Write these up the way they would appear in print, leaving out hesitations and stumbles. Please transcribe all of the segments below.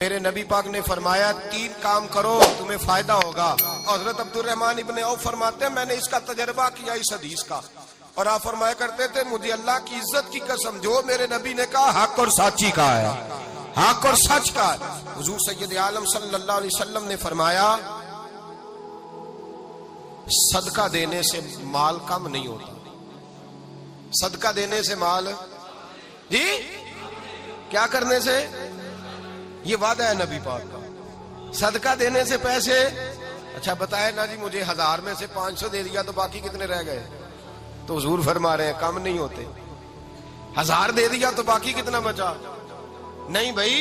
میرے نبی پاک نے فرمایا 3 کام کرو تمہیں فائدہ ہوگا. حضرت عبدالرحمن ابن عوف فرماتے ہیں میں نے اس کا تجربہ کیا اس حدیث کا, اور آپ فرمایا کرتے تھے مجھے اللہ کی عزت کی قسم جو میرے نبی نے کہا حق اور سچی کا ہے, حق اور سچ کا ہے. حضور سید عالم صلی اللہ علیہ وسلم نے فرمایا صدقہ دینے سے مال کم نہیں ہوتا. صدقہ دینے سے مال جی کیا کرنے سے, یہ وعدہ ہے نبی پاک کا. صدقہ دینے سے پیسے, اچھا بتائے نا جی مجھے 1000 میں سے 500 دے دیا تو باقی کتنے رہ گئے؟ تو حضور فرما رہے ہیں کم نہیں ہوتے. 1000 دے دیا تو باقی کتنا بچا؟ نہیں بھائی,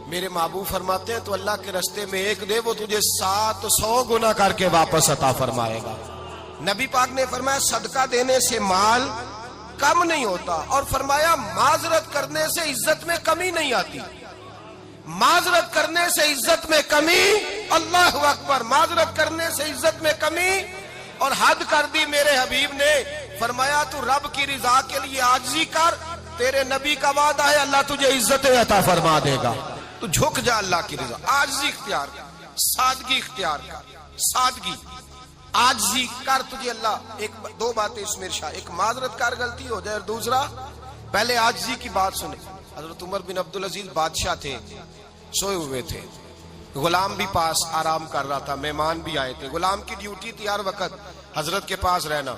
میرے محبوب فرماتے ہیں تو اللہ کے رستے میں ایک دے وہ تجھے 700 گنا کر کے واپس عطا فرمائے گا. نبی پاک نے فرمایا صدقہ دینے سے مال کم نہیں ہوتا, اور فرمایا معذرت کرنے سے عزت میں کمی نہیں آتی. معذرت کرنے سے عزت میں کمی, اللہ اکبر, معذرت کرنے سے عزت میں کمی. اور حد کر دی میرے حبیب نے, فرمایا تو رب کی رضا کے لیے عاجزی کر, تیرے نبی کا وعدہ ہے اللہ تجھے عزت عطا فرما دے گا. تو جھک جا اللہ کی رضا, عاجزی اختیار کر, سادگی اختیار کر, سادگی عاجزی کر, تجھے اللہ. ایک دو باتیں اس میں ارشاد, ایک معذرت کر غلطی ہو جائے, اور دوسرا پہلے عاجزی کی بات سنے. حضرت عمر بن عبدالعزیز بادشاہ تھے, سوئے ہوئے تھے, غلام بھی پاس آرام کر رہا تھا, مہمان بھی آئے تھے. غلام کی ڈیوٹی تھی ہر وقت حضرت کے پاس رہنا.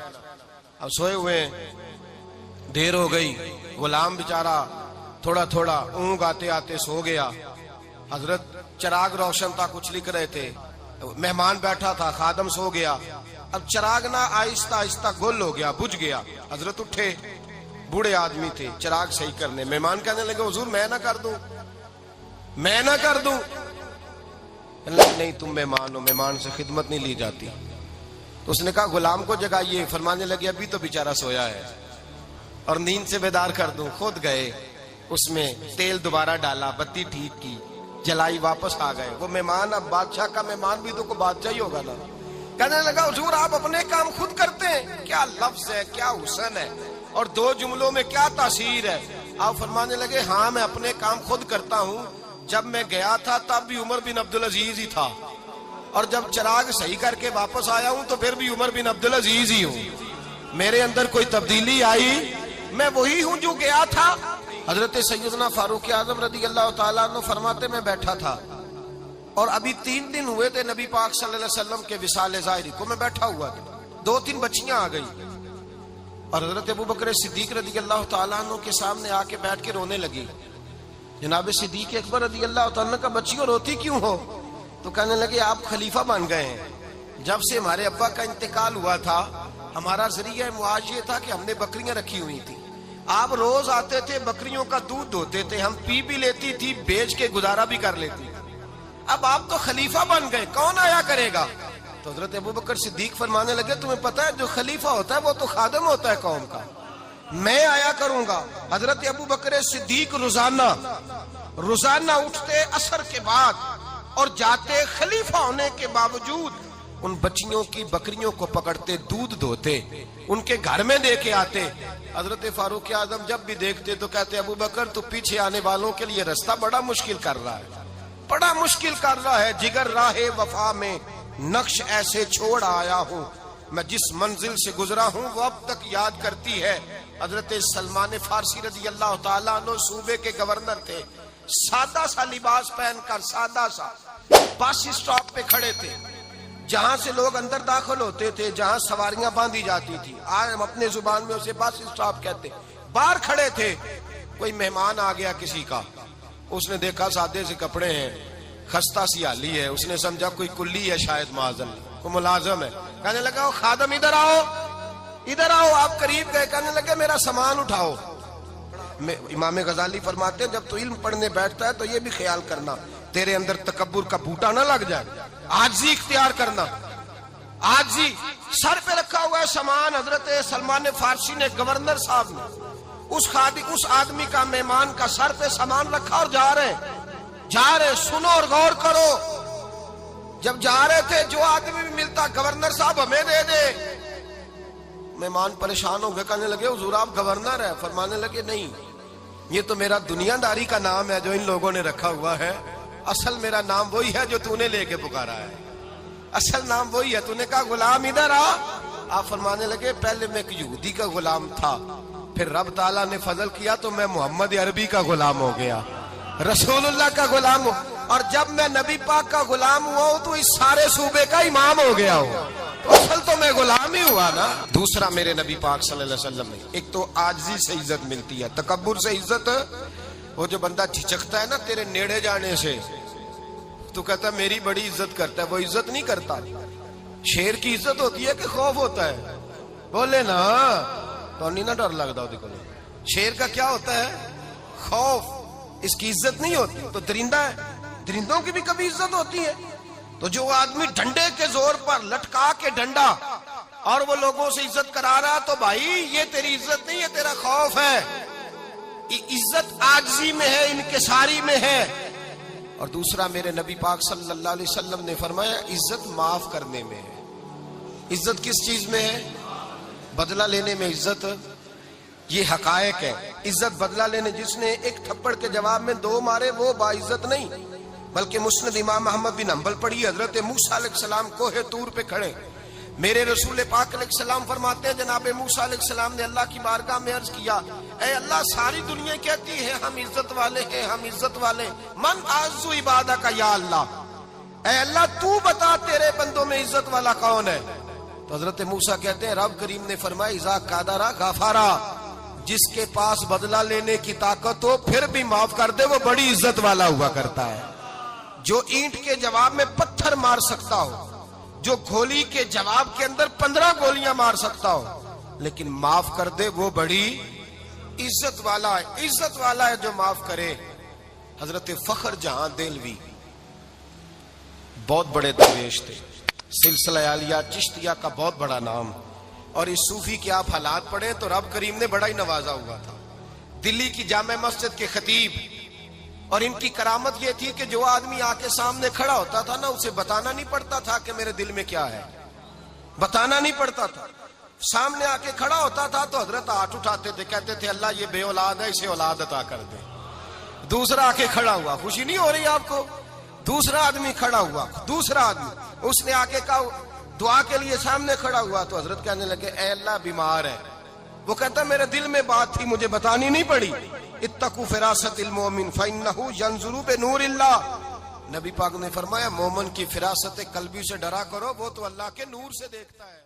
اب سوئے ہوئے, دیر ہو گئی, غلام بیچارہ تھوڑا تھوڑا اونگ آتے آتے سو گیا. حضرت چراغ روشن تھا, کچھ لکھ رہے تھے, مہمان بیٹھا تھا, خادم سو گیا. اب چراغ نہ آہستہ آہستہ گل ہو گیا, بجھ گیا. حضرت اٹھے, بوڑھے آدمی تھے, چراغ صحیح کرنے. مہمان کہنے لگے حضور میں نہ کر دوں, میں نہ کر دوں. نہیں تم مہمان ہو, مہمان سے خدمت نہیں لی جاتی. تو اس نے کہا غلام کو جگائیے. فرمانے لگے ابھی تو بیچارہ سویا ہے اور نیند سے بیدار کر دوں. خود گئے, اس میں تیل دوبارہ ڈالا, بتی ٹھیک کی, جلائی, واپس آ گئے. وہ مہمان, اب بادشاہ کا مہمان بھی تو کوئی بادشاہ ہی ہوگا نا. کہنے لگا حضور آپ اپنے کام خود کرتے ہیں, کیا لفظ ہے, کیا حسن ہے, اور 2 جملوں میں کیا تاثیر ہے. آپ فرمانے لگے ہاں میں اپنے کام خود کرتا ہوں. جب میں گیا تھا تب بھی عمر بن عبدالعزیز ہی تھا, اور جب چراغ صحیح کر کے واپس آیا ہوں تو پھر بھی عمر بن عبدالعزیز ہی ہوں. میرے اندر کوئی تبدیلی آئی, میں وہی ہوں جو گیا تھا. حضرت سیدنا فاروق اعظم رضی اللہ تعالیٰ عنہ فرماتے میں بیٹھا تھا, اور ابھی 3 دن ہوئے تھے نبی پاک صلی اللہ علیہ وسلم کے وصال ظاہری کو. میں بیٹھا ہوا تھا, 2-3 بچیاں آ گئی, اور حضرت ابوبکر صدیق رضی اللہ تعالیٰ عنہ کے سامنے آ کے بیٹھ کے رونے لگی. جناب صدیق اکبر رضی اللہ تعالیٰ کا بچیوں روتی کیوں ہو؟ تو کہنے لگے آپ خلیفہ بن گئے ہیں. جب سے ہمارے ابا کا انتقال ہوا تھا ہمارا ذریعہ معاش یہ تھا کہ ہم نے بکریاں رکھی ہوئی تھی. آپ روز آتے تھے, بکریوں کا دودھ دھوتے تھے, ہم پی بھی لیتی تھی, بیچ کے گزارا بھی کر لیتی. اب آپ تو خلیفہ بن گئے, کون آیا کرے گا؟ تو حضرت ابوبکر صدیق فرمانے لگے تمہیں پتہ ہے جو خلیفہ ہوتا ہے وہ تو خادم ہوتا ہے قوم کا, میں آیا کروں گا. حضرت ابوبکر صدیق روزانہ اٹھتے عصر کے بعد اور جاتے, خلیفہ ہونے کے باوجود ان بچیوں کی بکریوں کو پکڑتے, دودھ دھوتے, ان کے گھر میں دے کے آتے. حضرت فاروق اعظم جب بھی دیکھتے تو کہتے ابوبکر تو پیچھے آنے والوں کے لیے رستہ بڑا مشکل کر رہا ہے, بڑا مشکل کر رہا ہے. جگر راہ وفا میں نقش ایسے چھوڑ آیا ہوں, میں جس منزل سے گزرا ہوں وہ اب تک یاد کرتی ہے. حضرت سلمان فارسی رضی اللہ تعالیٰ عنہ صوبے کے گورنر تھے, سادہ سا لباس پہن کر, سادہ سا, بس اسٹاپ پہ کھڑے تھے, جہاں سے لوگ اندر داخل ہوتے تھے, جہاں سواریاں باندھی جاتی تھی, آج ہم اپنے زبان میں اسے بس اسٹاپ کہتے. باہر کھڑے تھے, کوئی مہمان آ گیا کسی کا, اس نے دیکھا سادے سے کپڑے ہیں, خستہ سی حالی ہے, اس نے سمجھا کوئی کلی ہے شاید, معاذ کوئی ملازم ہے. کہنے لگا خادم ادھر آؤ, ادھر آؤ. آپ قریب گئے, کہنے لگے میرا سامان اٹھاؤ. امام غزالی فرماتے ہیں جب تو علم پڑھنے بیٹھتا ہے تو یہ بھی خیال کرنا تیرے اندر تکبر کا بوٹا نہ لگ جائے, عاجزی اختیار کرنا, عاجزی. سر پہ رکھا ہوا ہے سامان. حضرت سلمان فارسی نے, گورنر صاحب نے, اس آدمی کا, مہمان کا سر پہ سامان رکھا اور جا رہے. سنو اور غور کرو. جب جا رہے تھے جو آدمی بھی ملتا گورنر صاحب ہمیں دے دے. مہمان پریشان ہو گئے, کہنے لگے حضور آپ گورنر ہیں؟ فرمانے لگے نہیں, یہ تو میرا دنیا داری کا نام ہے جو ان لوگوں نے رکھا ہوا ہے، اصل میرا نام وہی ہے جو تو نے لے کے پکارا ہے، اصل نام وہی ہے۔ تو نے کہا غلام ادھر آ، آپ فرمانے لگے پہلے میں ایک یہودی کا غلام تھا، پھر رب تعالیٰ نے فضل کیا تو میں محمد عربی کا غلام ہو گیا، رسول اللہ کا غلام ہوں، اور جب میں نبی پاک کا غلام ہوا ہوں تو اس سارے صوبے کا امام ہو گیا ہوں، تو اصل تو میں غلام ہی ہوا نا۔ دوسرا میرے نبی پاک صلی اللہ علیہ وسلم نے ایک تو عاجزی سے عزت ملتی ہے، تکبر سے عزت، وہ جو بندہ جھجکتا ہے نا تیرے نیڑے جانے سے، تو کہتا ہے میری بڑی عزت کرتا ہے، وہ عزت نہیں کرتا۔ شیر کی عزت ہوتی ہے کہ خوف ہوتا ہے؟ بولے نا، تو نہیں نہ ڈر لگتا ہوتی کو۔ شیر کا کیا ہوتا ہے؟ خوف، اس کی عزت نہیں ہوتی۔ تو درندہ ہے، درندوں کی بھی کبھی عزت ہوتی ہے؟ تو جو آدمی ڈنڈے کے زور پر لٹکا کے ڈنڈا اور وہ لوگوں سے عزت کرا رہا، تو بھائی یہ تیری عزت نہیں ہے، تیرا خوف ہے۔ عزت عاجزی میں ہے، انکساری میں ہے۔ اور دوسرا میرے نبی پاک صلی اللہ علیہ وسلم نے فرمایا عزت معاف کرنے میں ہے۔ عزت کس چیز میں ہے؟ بدلہ لینے میں عزت، یہ حقائق ہے۔ عزت بدلہ لینے، جس نے ایک تھپڑ کے جواب میں 2 مارے وہ باعزت نہیں، بلکہ مسند امام احمد بن حنبل پڑھی، حضرت موسیٰ علیہ السلام کوہ طور پہ کھڑے، میرے رسول پاک علیہ السلام فرماتے ہیں جناب موسیٰ علیہ السلام نے اللہ کی بارگاہ میں عرض کیا، اے اللہ ساری دنیا کہتی ہے ہم عزت والے ہیں، ہم عزت والے، من اعز عبادہ کا یا اللہ، اے اللہ تو بتا تیرے بندوں میں عزت والا کون ہے؟ تو حضرت موسیٰ کہتے ہیں رب کریم نے فرمایا اذا قادرا غفارا، جس کے پاس بدلہ لینے کی طاقت ہو پھر بھی معاف کر دے وہ بڑی عزت والا ہوا کرتا ہے۔ جو اینٹ کے جواب میں پتھر مار سکتا ہو، جو گولی کے جواب کے اندر 15 گولیاں مار سکتا ہو، لیکن معاف کر دے وہ بڑی عزت والا ہے۔ عزت والا ہے جو معاف کرے۔ حضرت فخر جہاں دہلوی بہت بڑے درویش تھے، سلسلہ عالیہ چشتیہ کا بہت بڑا نام، اور اس صوفی کے آپ حالات پڑھیں تو رب کریم نے بڑا ہی نوازا ہوا تھا۔ دلی کی جامع مسجد کے خطیب، اور ان کی کرامت یہ تھی کہ جو آدمی آ کے سامنے کھڑا ہوتا تھا نا اسے بتانا نہیں پڑتا تھا کہ میرے دل میں کیا ہے، بتانا نہیں پڑتا تھا۔ سامنے آ کے کھڑا ہوتا تھا تو حضرت ہاتھ اٹھاتے تھے، کہتے تھے اللہ یہ بے اولاد ہے اسے اولاد عطا کر دے۔ دوسرا آ کے کھڑا ہوا، خوشی نہیں ہو رہی آپ کو؟ دوسرا آدمی کھڑا ہوا، دوسرا آدمی، اس نے آ کے کہا دعا کے لیے سامنے کھڑا ہوا تو حضرت کہنے لگے اے اللہ بیمار ہے، وہ کہتا میرے دل میں بات تھی مجھے بتانی نہیں پڑی، اتقوا فراست المومن فإنہ ینظر بنور اللہ، نبی پاک نے فرمایا مومن کی فراست قلبی سے ڈرا کرو، وہ تو اللہ کے نور سے دیکھتا ہے۔